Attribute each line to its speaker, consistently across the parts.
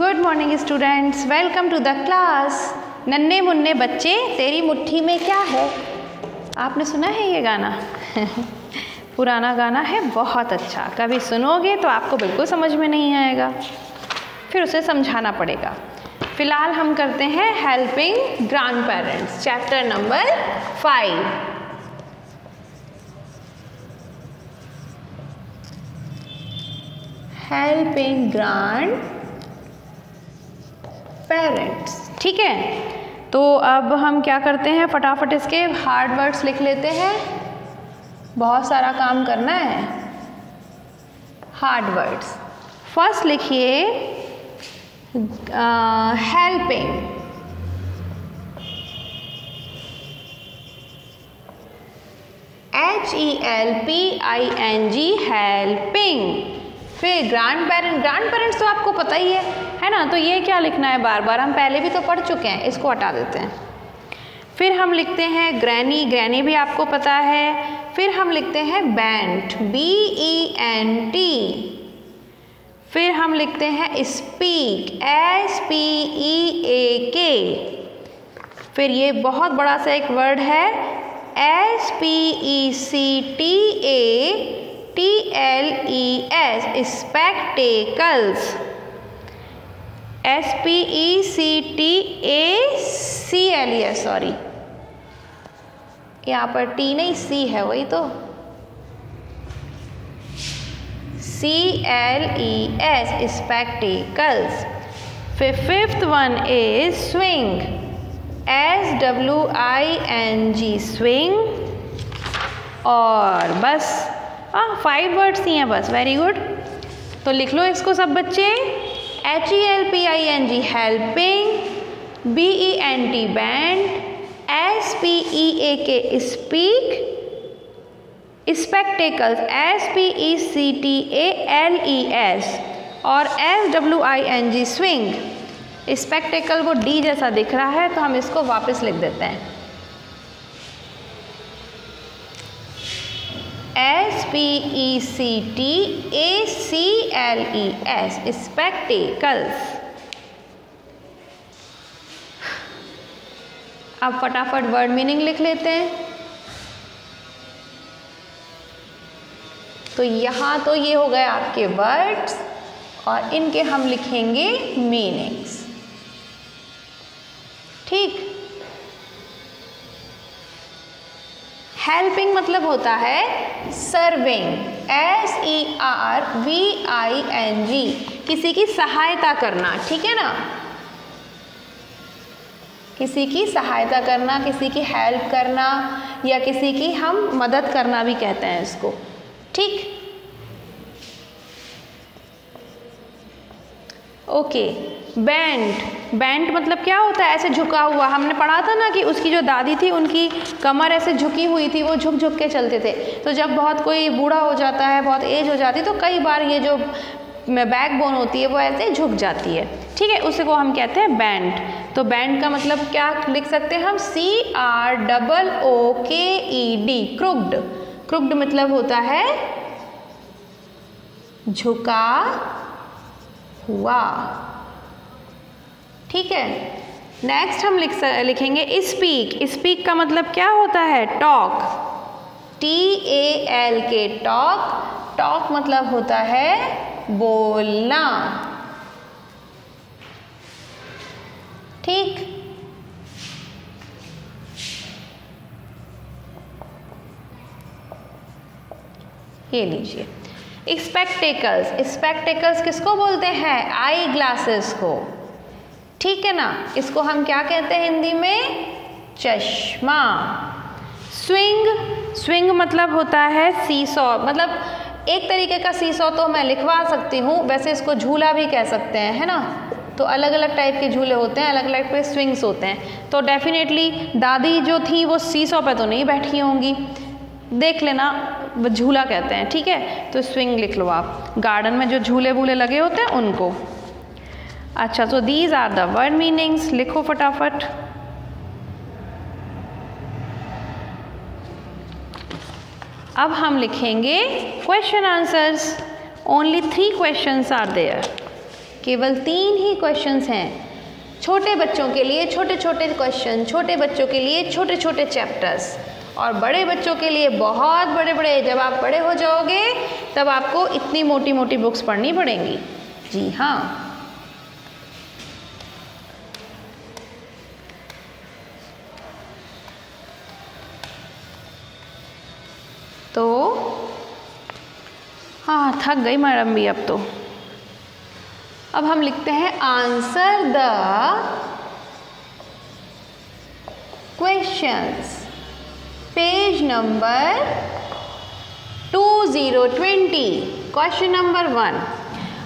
Speaker 1: Good morning students, welcome to the class. नन्हे मुन्ने बच्चे तेरी मुट्ठी में क्या है। आपने सुना है ये गाना? पुराना गाना है, बहुत अच्छा। कभी सुनोगे तो आपको बिल्कुल समझ में नहीं आएगा, फिर उसे समझाना पड़ेगा। फिलहाल हम करते हैं helping grand parents, chapter number 5। Helping grand parents, ठीक है। तो अब हम क्या करते हैं, फटाफट इसके हार्ड वर्ड्स लिख लेते हैं। बहुत सारा काम करना है। हार्ड वर्ड्स फर्स्ट लिखिए, हेल्पिंग। HELPING, helping. फिर ग्रैंड पेरेंट्स तो आपको पता ही है ना। तो ये क्या लिखना है बार बार, हम पहले भी तो पढ़ चुके हैं, इसको हटा देते हैं। फिर हम लिखते हैं ग्रैनी भी आपको पता है। फिर हम लिखते हैं बेंट, BENT। फिर हम लिखते हैं स्पीक, SPEAK। फिर ये बहुत बड़ा सा एक वर्ड है, SPECTALES, स्पेक्टेकल्स, SPECTACLES, सॉरी यहाँ पर T नहीं C है, वही तो CLES, स्पेक्टेकल्स। फिर fifth one is swing, SWING, swing. और बस 5 वर्ड्स ही हैं बस। Very good. तो लिख लो इसको सब बच्चे। HELPING, helping. BENT, bent. SPEAK, speak. Spectacles, SPECTALES। और SWING, स्विंग। स्पेक्टेकल वो D जैसा दिख रहा है, तो हम इसको वापस लिख देते हैं, SPECTACLES, स्पेक्टेकल्स। अब फटाफट वर्ड मीनिंग लिख लेते हैं। तो यहाँ तो ये हो गए आपके वर्ड्स, और इनके हम लिखेंगे मीनिंग्स, ठीक। हेल्पिंग मतलब होता है सर्विंग, SERVING, किसी की सहायता करना, ठीक है ना। किसी की सहायता करना, किसी की हेल्प करना, या किसी की हम मदद करना भी कहते हैं इसको, ठीक। ओके, बेंट मतलब क्या होता है, ऐसे झुका हुआ। हमने पढ़ा था ना कि उसकी जो दादी थी, उनकी कमर ऐसे झुकी हुई थी, वो झुक झुक के चलते थे। तो जब बहुत कोई बूढ़ा हो जाता है, बहुत एज हो जाती है, तो कई बार ये जो बैकबोन होती है वो ऐसे झुक जाती है, ठीक है। उसी को हम कहते हैं बेंट। तो बेंट का मतलब क्या लिख सकते हैं हम, CROOKED, क्रुक्ड। क्रुक्ड मतलब होता है झुका हुआ, ठीक है। नेक्स्ट हम लिखेंगे स्पीक। स्पीक का मतलब क्या होता है, टॉक, TALK, टॉक। टॉक मतलब होता है बोलना, ठीक। ये लीजिए स्पेक्टेकल्स। स्पेक्टेकल्स किसको बोलते हैं, आई ग्लासेस को, ठीक है ना। इसको हम क्या कहते हैं हिंदी में, चश्मा। स्विंग मतलब होता है सीसॉ, मतलब एक तरीके का सीसॉ तो मैं लिखवा सकती हूँ, वैसे इसको झूला भी कह सकते हैं, है ना। तो अलग अलग टाइप के झूले होते हैं, अलग अलग टाइप के स्विंग्स होते हैं। तो डेफिनेटली दादी जो थी वो सीसॉ पे तो नहीं बैठी होंगी, देख लेना, झूला कहते हैं, ठीक है। तो स्विंग लिख लो आप। गार्डन में जो झूले वूले लगे होते हैं उनको। अच्छा, तो these are the word meanings. लिखो फटाफट। अब हम लिखेंगे question answers. Only 3 questions are there. केवल 3 ही क्वेश्चंस हैं छोटे बच्चों के लिए, छोटे छोटे क्वेश्चन, छोटे बच्चों के लिए छोटे छोटे चैप्टर्स, और बड़े बच्चों के लिए बहुत बड़े बड़े। जब आप बड़े हो जाओगे तब आपको इतनी मोटी मोटी बुक्स पढ़नी पड़ेंगी। जी हाँ, तो हाँ थक गई मैडम भी अब तो। अब हम लिखते हैं answer the questions, page number 2020। Question number 1,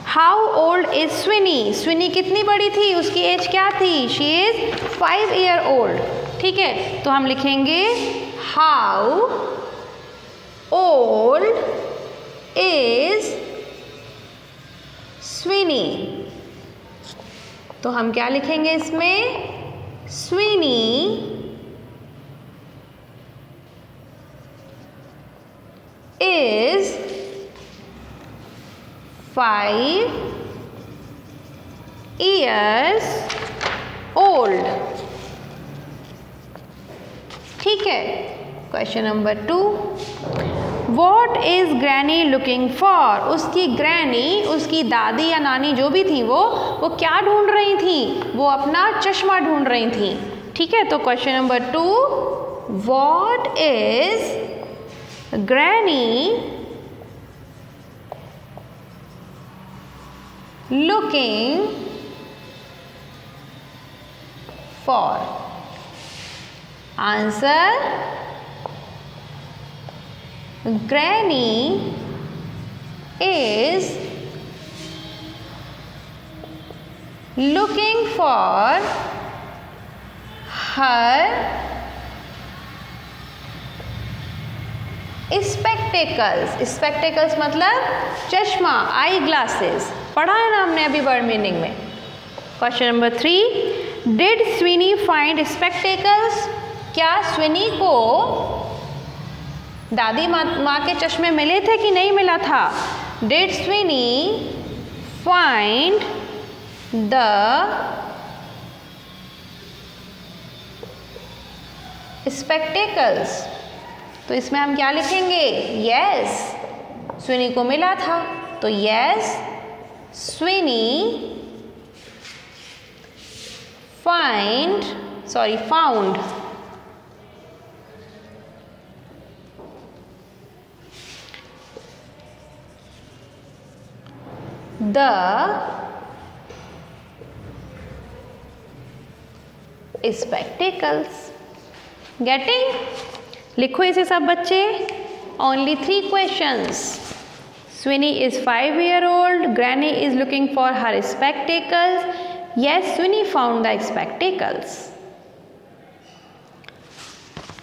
Speaker 1: how old is Swinney? Swinney कितनी बड़ी थी, उसकी एज क्या थी? She is 5 year old. ठीक है, तो हम लिखेंगे हाउ ओल्ड इज स्विनी। तो हम क्या लिखेंगे इसमें? Swinney is 5 years old। ठीक है, question number 2, What is Granny looking for? उसकी ग्रैनी, उसकी दादी या नानी जो भी थी वो क्या ढूंढ रही थी? वो अपना चश्मा ढूंढ रही थी। ठीक है, तो question number 2, What is Granny looking for? Answer, Granny is looking for her spectacles. Spectacles मतलब चश्मा, आई ग्लासेस। पढ़ा है ना हमने अभी वर्ड मीनिंग में। Question number 3, did Swinney find spectacles? क्या स्विनी को दादी माँ के चश्मे मिले थे कि नहीं मिला था? Did Swinney find the spectacles? तो इसमें हम क्या लिखेंगे? यस, स्विनी को मिला था, तो yes Swinney found the spectacles. Getting? लिखो इसे सब बच्चे। Only 3 questions. Swinney is 5 year old, granny is looking for her spectacles, yes Swinney found the spectacles.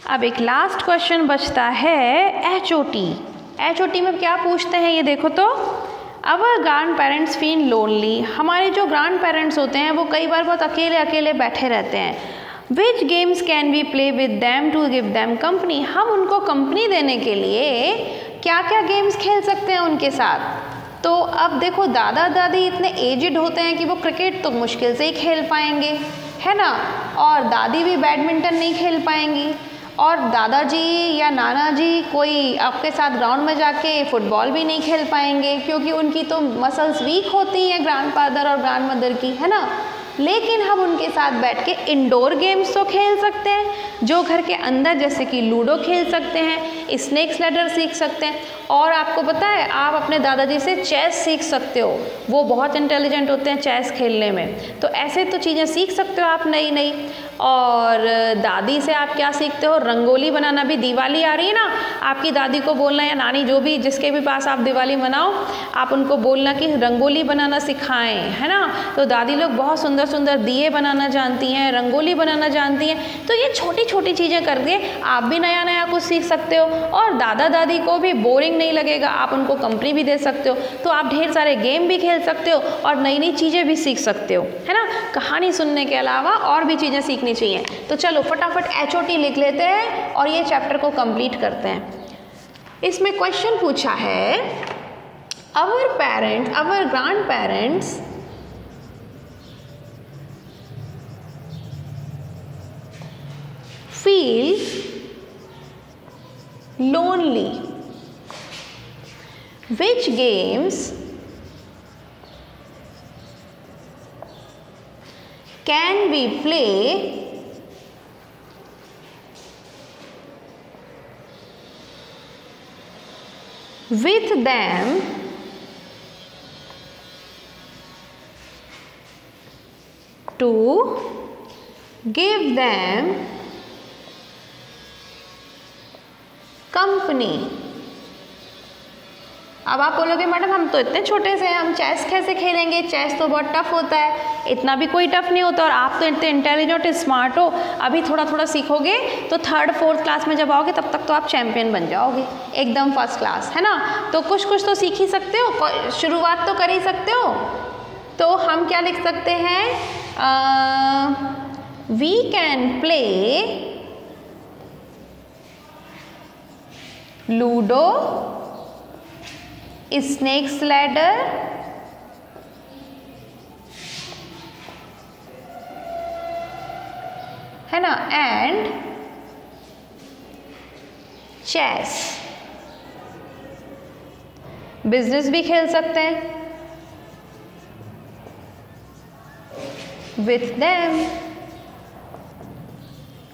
Speaker 1: अब एक लास्ट क्वेश्चन बचता है HOT। HOT में क्या पूछते हैं ये देखो तो। अवर ग्रैंड पेरेंट्स फील लोनली। हमारे जो ग्रैंड पेरेंट्स होते हैं वो कई बार बहुत अकेले अकेले बैठे रहते हैं। Which games can we play with them to give them company. हम उनको कंपनी देने के लिए क्या क्या गेम्स खेल सकते हैं उनके साथ। तो अब देखो दादा दादी इतने एजिड होते हैं कि वो क्रिकेट तो मुश्किल से ही खेल पाएंगे, है ना, और दादी भी बैडमिंटन नहीं खेल पाएंगी, और दादाजी या नाना जी कोई आपके साथ ग्राउंड में जाके फुटबॉल भी नहीं खेल पाएंगे क्योंकि उनकी तो मसल्स वीक होती हैं ग्रैंडफादर और ग्रैंड मदर की, है ना। लेकिन हम उनके साथ बैठ के इंडोर गेम्स तो खेल सकते हैं जो घर के अंदर, जैसे कि लूडो खेल सकते हैं, स्नेक्स लैडर सीख सकते हैं, और आपको पता है आप अपने दादाजी से चेस सीख सकते हो, वो बहुत इंटेलिजेंट होते हैं चेस खेलने में। तो ऐसे तो चीज़ें सीख सकते हो आप नई नई। और दादी से आप क्या सीखते हो, रंगोली बनाना। भी दिवाली आ रही है ना, आपकी दादी को बोलना या नानी जो भी जिसके भी पास आप दिवाली मनाओ, आप उनको बोलना कि रंगोली बनाना सिखाएं, है ना। तो दादी लोग बहुत सुंदर सुंदर दिए बनाना जानती हैं, रंगोली बनाना जानती हैं। तो ये छोटी छोटी चीज़ें करके आप भी नया नया कुछ सीख सकते हो, और दादा दादी को भी बोरिंग नहीं लगेगा, आप उनको कंपनी भी दे सकते हो। तो आप ढेर सारे गेम भी खेल सकते हो और नई नई चीज़ें भी सीख सकते हो, है ना। कहानी सुनने के अलावा और भी चीज़ें सीखनी चाहिए। तो चलो फटाफट HOT लिख लेते हैं और ये चैप्टर को कंप्लीट करते हैं। इसमें क्वेश्चन पूछा है, our grandparents feel lonely? Which games can we play with them to give them company? अब आप बोलोगे मैडम हम तो इतने छोटे से हैं, हम चेस कैसे खेलेंगे, चेस तो बहुत टफ होता है। इतना भी कोई टफ नहीं होता, और आप तो इतने इंटेलिजेंट स्मार्ट हो, अभी थोड़ा थोड़ा सीखोगे तो 3rd 4th क्लास में जब आओगे तब तक तो आप चैम्पियन बन जाओगे, एकदम फर्स्ट क्लास, है ना। तो कुछ कुछ तो सीख ही सकते हो, शुरुआत तो कर ही सकते हो। तो हम क्या लिख सकते हैं, we can play Ludo, snakes ladder, है ना, एंड चेस। बिजनेस भी खेल सकते हैं विथ देम।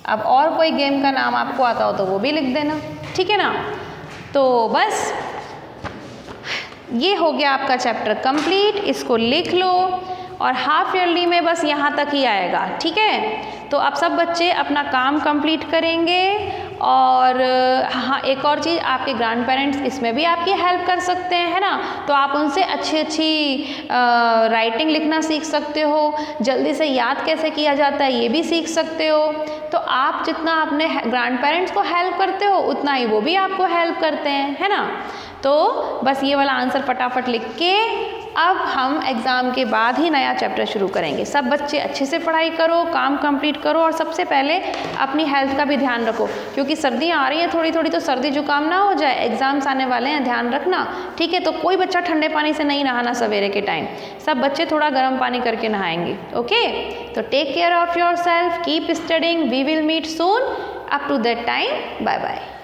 Speaker 1: अब और कोई गेम का नाम आपको आता हो तो वो भी लिख देना, ठीक है ना। तो बस ये हो गया आपका चैप्टर कंप्लीट, इसको लिख लो, और हाफ ईयरली में बस यहाँ तक ही आएगा, ठीक है। तो अब सब बच्चे अपना काम कंप्लीट करेंगे। और हाँ, एक और चीज़, आपके ग्रैंड पेरेंट्स इसमें भी आपकी हेल्प कर सकते हैं, है ना। तो आप उनसे अच्छी अच्छी राइटिंग लिखना सीख सकते हो, जल्दी से याद कैसे किया जाता है ये भी सीख सकते हो। तो आप जितना अपने ग्रैंड पेरेंट्स को हेल्प करते हो उतना ही वो भी आपको हेल्प करते हैं, है ना। तो बस ये वाला आंसर फटाफट लिख के अब हम एग्ज़ाम के बाद ही नया चैप्टर शुरू करेंगे। सब बच्चे अच्छे से पढ़ाई करो, काम कंप्लीट करो, और सबसे पहले अपनी हेल्थ का भी ध्यान रखो, क्योंकि सर्दियाँ आ रही हैं थोड़ी थोड़ी, तो सर्दी जुकाम ना हो जाए, एग्ज़ाम्स आने वाले हैं, ध्यान रखना, ठीक है। तो कोई बच्चा ठंडे पानी से नहीं नहाना सवेरे के टाइम, सब बच्चे थोड़ा गर्म पानी करके नहाएंगे, ओके। तो take care of yourself, keep studying, we will meet soon, up to that time, bye bye.